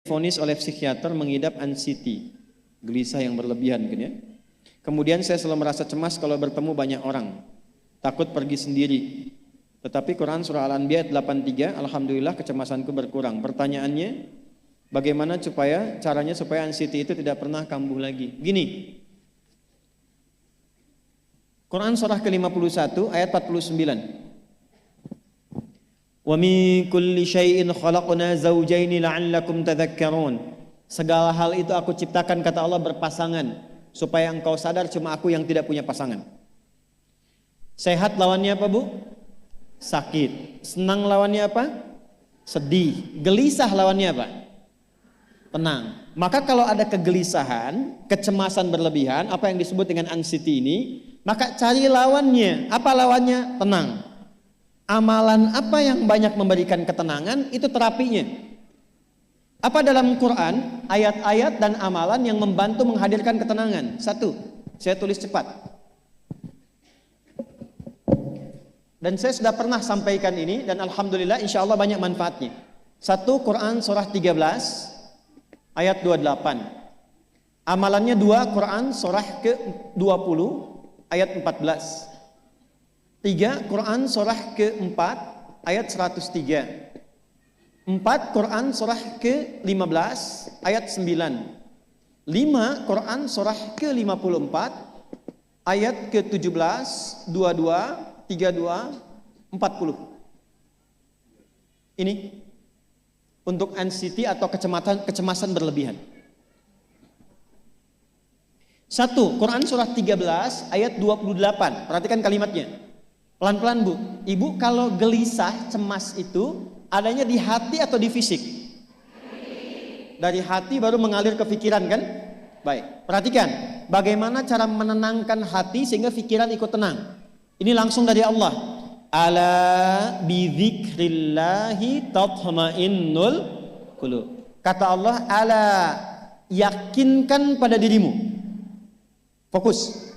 divonis oleh psikiater mengidap anxiety, gelisah yang berlebihan mungkin ya. Kemudian saya selalu merasa cemas kalau bertemu banyak orang, takut pergi sendiri. Tetapi Quran surah Al-Anbiya 83, alhamdulillah kecemasanku berkurang. Pertanyaannya, bagaimana caranya supaya anxiety itu tidak pernah kambuh lagi? Gini, Quran surah ke-51 ayat 49. Wa min kulli syai'in khalaqna zawjaini la'allakum tadhakkarun. Segala hal itu aku ciptakan, kata Allah, berpasangan, supaya engkau sadar cuma aku yang tidak punya pasangan. Sehat lawannya apa, Bu? Sakit. Senang lawannya apa? Sedih. Gelisah lawannya apa? Tenang. Maka kalau ada kegelisahan, kecemasan berlebihan, apa yang disebut dengan anxiety ini, maka cari lawannya. Apa lawannya? Tenang. Amalan apa yang banyak memberikan ketenangan, itu terapinya. Apa dalam Quran? Ayat-ayat dan amalan yang membantu menghadirkan ketenangan. Satu, saya tulis cepat. Dan saya sudah pernah sampaikan ini dan alhamdulillah insya Allah banyak manfaatnya. Satu, Quran surah 13 ayat 28. Amalannya dua, Quran surah ke-20 ayat 14. Tiga, Quran surah ke-4 ayat 103. 4, Quran surah ke-15 ayat 9. 5, Quran surah ke-54 ayat ke-17, 22, 32, 40. Ini untuk anxiety atau kecemasan berlebihan. Satu, Quran surah 13 ayat 28. Perhatikan kalimatnya. Pelan-pelan, Bu. Ibu kalau gelisah, cemas itu adanya di hati atau di fisik? Dari hati baru mengalir ke pikiran kan? Baik, perhatikan bagaimana cara menenangkan hati sehingga pikiran ikut tenang. Ini langsung dari Allah. Ala bidzikrillahi tatma'innul qulub. Kata Allah, ala, yakinkan pada dirimu. Fokus.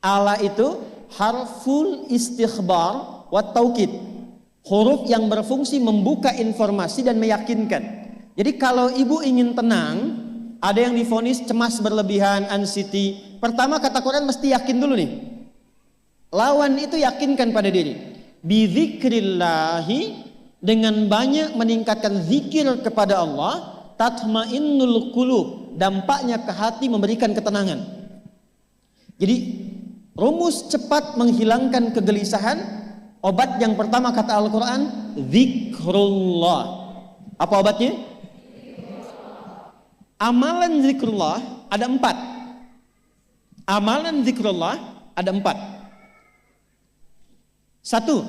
Ala itu harful istikhbar wa taukid. Huruf yang berfungsi membuka informasi dan meyakinkan. Jadi kalau ibu ingin tenang, ada yang divonis cemas berlebihan, anxiety. Pertama kata Quran mesti yakin dulu nih. Lawan itu yakinkan pada diri. Bidzikrillahi, dengan banyak meningkatkan zikir kepada Allah, tatmainnul qulub, dampaknya ke hati memberikan ketenangan. Jadi rumus cepat menghilangkan kegelisahan, obat yang pertama kata Al-Quran, zikrullah. Apa obatnya? Amalan zikrullah ada 4. Amalan zikrullah ada 4. Satu,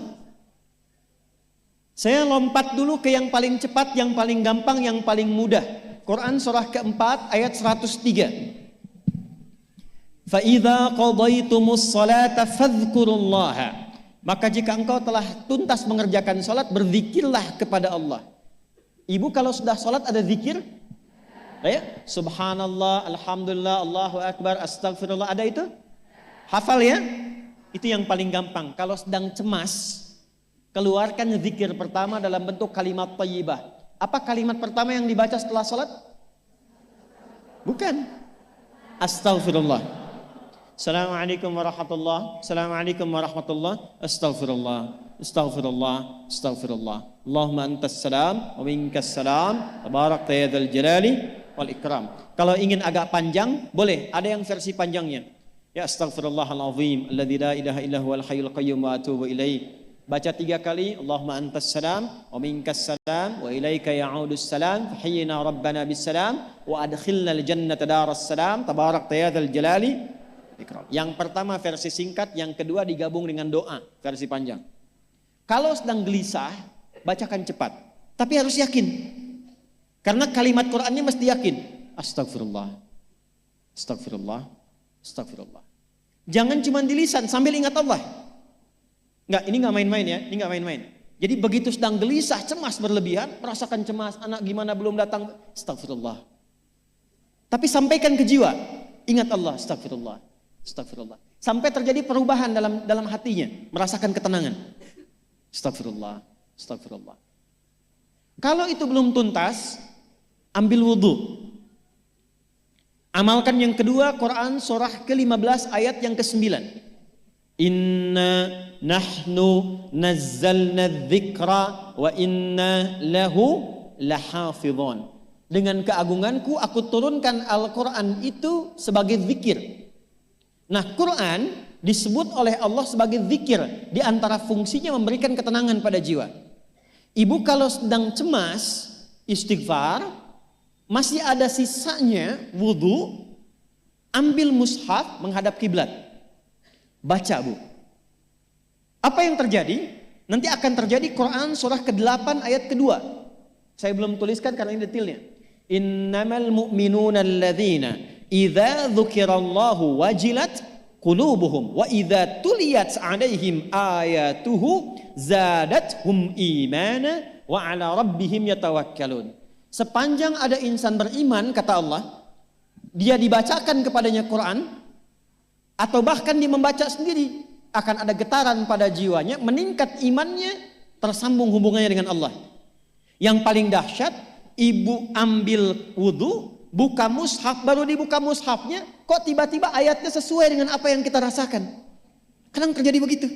saya lompat dulu ke yang paling cepat, yang paling gampang, yang paling mudah. Quran surah ke-4 ayat 103. فَإِذَا قَضَيْتُمُ الصَّلَاةَ فَاذْكُرُوا اللَّهَ. Maka jika engkau telah tuntas mengerjakan salat, berzikirlah kepada Allah. Ibu kalau sudah salat ada zikir? Ya? Subhanallah, alhamdulillah, Allahu akbar, astagfirullah, ada itu? Hafal ya? Itu yang paling gampang. Kalau sedang cemas, keluarkan zikir pertama dalam bentuk kalimat thayyibah. Apa kalimat pertama yang dibaca setelah salat? Bukan. Astagfirullah. Assalamualaikum warahmatullah. Assalamualaikum warahmatullah. Astaghfirullah. Astaghfirullah. Astaghfirullah. Allahumma antas salam wa minkas salam. Tabarakta ya dzal jalali wal ikram. Kalau ingin agak panjang, boleh. Ada yang versi panjangnya. Ya astaghfirullahalazim alladzi la ilaha illa huwal hayyul qayyum wa atubu ilaih. Baca 3 kali, Allahumma antas salam wa minkas salam wa ilaika ya'udus salam, fahayyina rabbana bis salam wa adkhilna al jannata daras salam, tabarakta ya dzal jalali ikram. Yang pertama versi singkat, yang kedua digabung dengan doa versi panjang. Kalau sedang gelisah, bacakan cepat, tapi harus yakin. Karena kalimat Qur'annya mesti yakin. Astagfirullah. Astagfirullah. Astagfirullah. Jangan cuma di lisan sambil ingat Allah. Enggak, ini enggak main-main ya, ini enggak main-main. Jadi begitu sedang gelisah, cemas berlebihan, merasakan cemas, anak gimana belum datang, astagfirullah. Tapi sampaikan ke jiwa, ingat Allah, astagfirullah, astagfirullah. Sampai terjadi perubahan dalam hatinya, merasakan ketenangan. Astagfirullah, astagfirullah. Kalau itu belum tuntas, ambil wudhu. Amalkan yang kedua, Quran surah ke-15 ayat yang ke-9. Inna nahnu nazzalna dzikra wa inna lahu lahafidhun. Dengan keagunganku aku turunkan Al-Quran itu sebagai zikir. Nah, Quran disebut oleh Allah sebagai zikir. Di antara fungsinya memberikan ketenangan pada jiwa. Ibu kalau sedang cemas, istighfar, masih ada sisanya wudhu, ambil mushaf menghadap kiblat. Baca, Bu. Apa yang terjadi? Nanti akan terjadi Quran surah ke-8 ayat kedua. Saya belum tuliskan karena ini detailnya. Innamal mu'minuna alladzina idza dzukirallahu wajilat qulubuhum wa idza tuliyat 'alaihim ayatuhu zadatuhum imana wa 'ala rabbihim yatawakkalun. Sepanjang ada insan beriman, kata Allah, dia dibacakan kepadanya Quran atau bahkan dia membaca sendiri, akan ada getaran pada jiwanya, meningkat imannya, tersambung hubungannya dengan Allah. Yang paling dahsyat, ibu ambil wudhu, buka mushaf, baru dibuka mushafnya, kok tiba-tiba ayatnya sesuai dengan apa yang kita rasakan. Kadang terjadi begitu.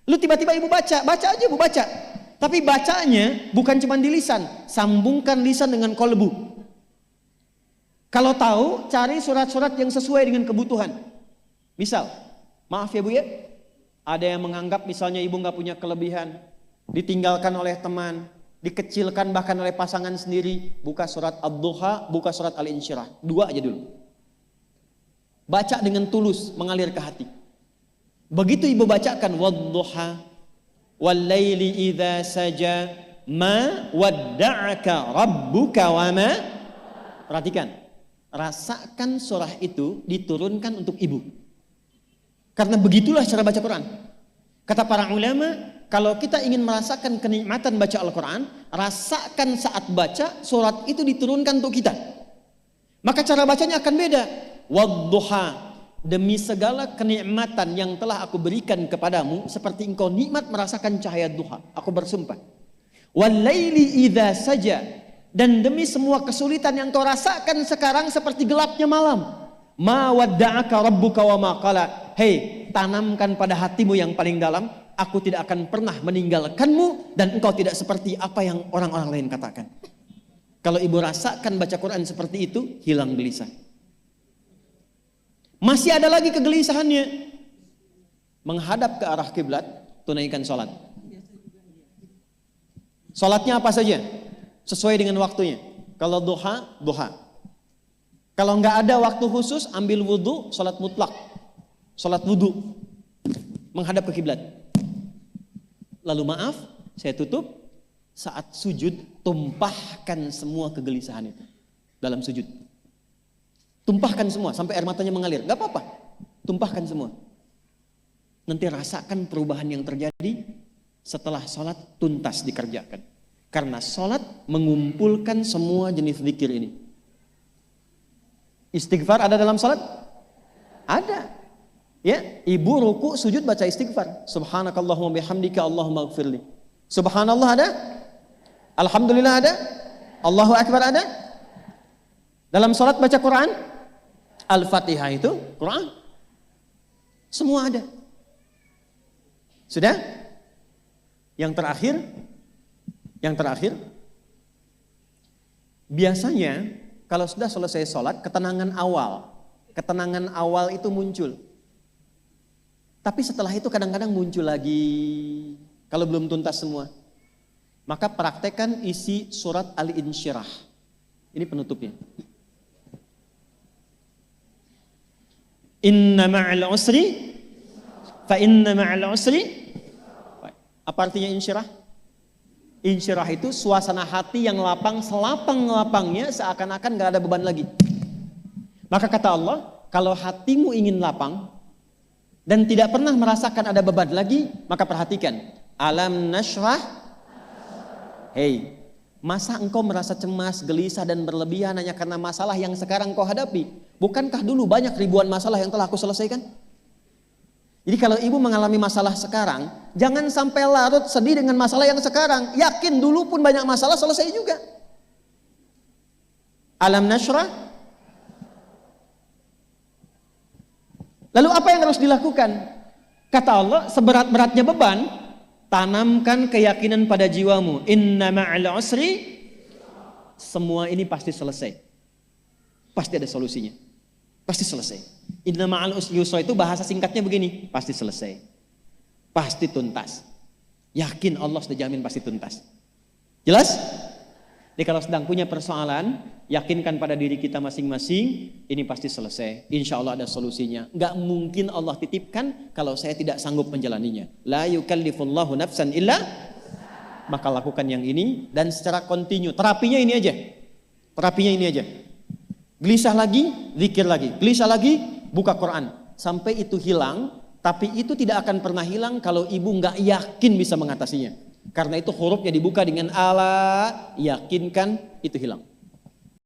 Lu tiba-tiba ibu baca aja ibu baca. Tapi bacanya bukan cuma di lisan, sambungkan lisan dengan kolbu. Kalau tahu, cari surat-surat yang sesuai dengan kebutuhan. Misal, maaf ya Bu ya, ada yang menganggap misalnya ibu nggak punya kelebihan, ditinggalkan oleh teman, dikecilkan bahkan oleh pasangan sendiri, buka surat Ad-Duha, buka surat Al-Insyirah. 2 aja dulu. Baca dengan tulus, mengalir ke hati. Begitu ibu bacakan Wad-Duha wal-laili idza saja ma wadda'aka rabbuka wa ma. Perhatikan, rasakan surah itu diturunkan untuk ibu. Karena begitulah cara baca Quran. Kata para ulama, kalau kita ingin merasakan kenikmatan baca Al-Quran, rasakan saat baca, surat itu diturunkan untuk kita. Maka cara bacanya akan beda. Wadduha, demi segala kenikmatan yang telah aku berikan kepadamu, seperti engkau nikmat merasakan cahaya duha, aku bersumpah. Wal-laili idza saja, dan demi semua kesulitan yang kau rasakan sekarang seperti gelapnya malam. Ma wadda'aka rabbuka wa ma qala. Hei, tanamkan pada hatimu yang paling dalam, aku tidak akan pernah meninggalkanmu dan engkau tidak seperti apa yang orang-orang lain katakan. Kalau ibu rasakan baca Quran seperti itu, hilang gelisah. Masih ada lagi kegelisahannya. Menghadap ke arah kiblat, tunaikan sholat. Sholatnya apa saja? Sesuai dengan waktunya. Kalau duha, duha. Kalau nggak ada waktu khusus, ambil wudhu, sholat mutlak. Sholat wudhu. Menghadap ke kiblat. Lalu maaf, saya tutup. Saat sujud, tumpahkan semua kegelisahan itu dalam sujud. Tumpahkan semua sampai air matanya mengalir. Gak apa-apa, tumpahkan semua. Nanti rasakan perubahan yang terjadi setelah sholat tuntas dikerjakan. Karena sholat mengumpulkan semua jenis zikir ini. Istighfar ada dalam sholat? Ada. Ya, ibu ruku sujud baca istighfar. Subhanakallahumma bihamdika Allahumma ighfirli. Subhanallah ada? Alhamdulillah ada? Allahu Akbar ada? Dalam sholat baca Quran? Al-Fatihah itu Quran. Semua ada. Sudah? Yang terakhir, biasanya kalau sudah selesai sholat, ketenangan awal itu muncul. Tapi setelah itu kadang-kadang muncul lagi, kalau belum tuntas semua. Maka praktekkan isi surat Al-Insyirah. Ini penutupnya. Inna ma'al usri fa inna ma'al usri. Apa artinya insyirah? Insyirah itu suasana hati yang lapang, selapang-lapangnya seakan-akan gak ada beban lagi. Maka kata Allah, kalau hatimu ingin lapang dan tidak pernah merasakan ada beban lagi, maka perhatikan. Alam nashrah. Hei, masa engkau merasa cemas, gelisah dan berlebihan hanya karena masalah yang sekarang kau hadapi? Bukankah dulu banyak ribuan masalah yang telah aku selesaikan? Jadi kalau ibu mengalami masalah sekarang, jangan sampai larut sedih dengan masalah yang sekarang. Yakin dulu pun banyak masalah selesai juga. Alam nashrah. Lalu apa yang harus dilakukan? Kata Allah, seberat-beratnya beban, tanamkan keyakinan pada jiwamu. Inna ma'al usri, semua ini pasti selesai. Pasti ada solusinya. Pasti selesai. Inna ma'al usri yusra itu bahasa singkatnya begini, pasti selesai. Pasti tuntas. Yakin Allah sudah jamin pasti tuntas. Jelas? Jadi kalau sedang punya persoalan, yakinkan pada diri kita masing-masing, ini pasti selesai. Insya Allah ada solusinya. Gak mungkin Allah titipkan kalau saya tidak sanggup menjalaninya. La yukallifullahu nafsan illa, maka lakukan yang ini dan secara kontinu. Terapinya ini aja. Terapinya ini aja. Gelisah lagi, zikir lagi. Gelisah lagi, buka Quran. Sampai itu hilang, tapi itu tidak akan pernah hilang kalau ibu gak yakin bisa mengatasinya. Karena itu hurufnya dibuka dengan ala, yakinkan, itu hilang.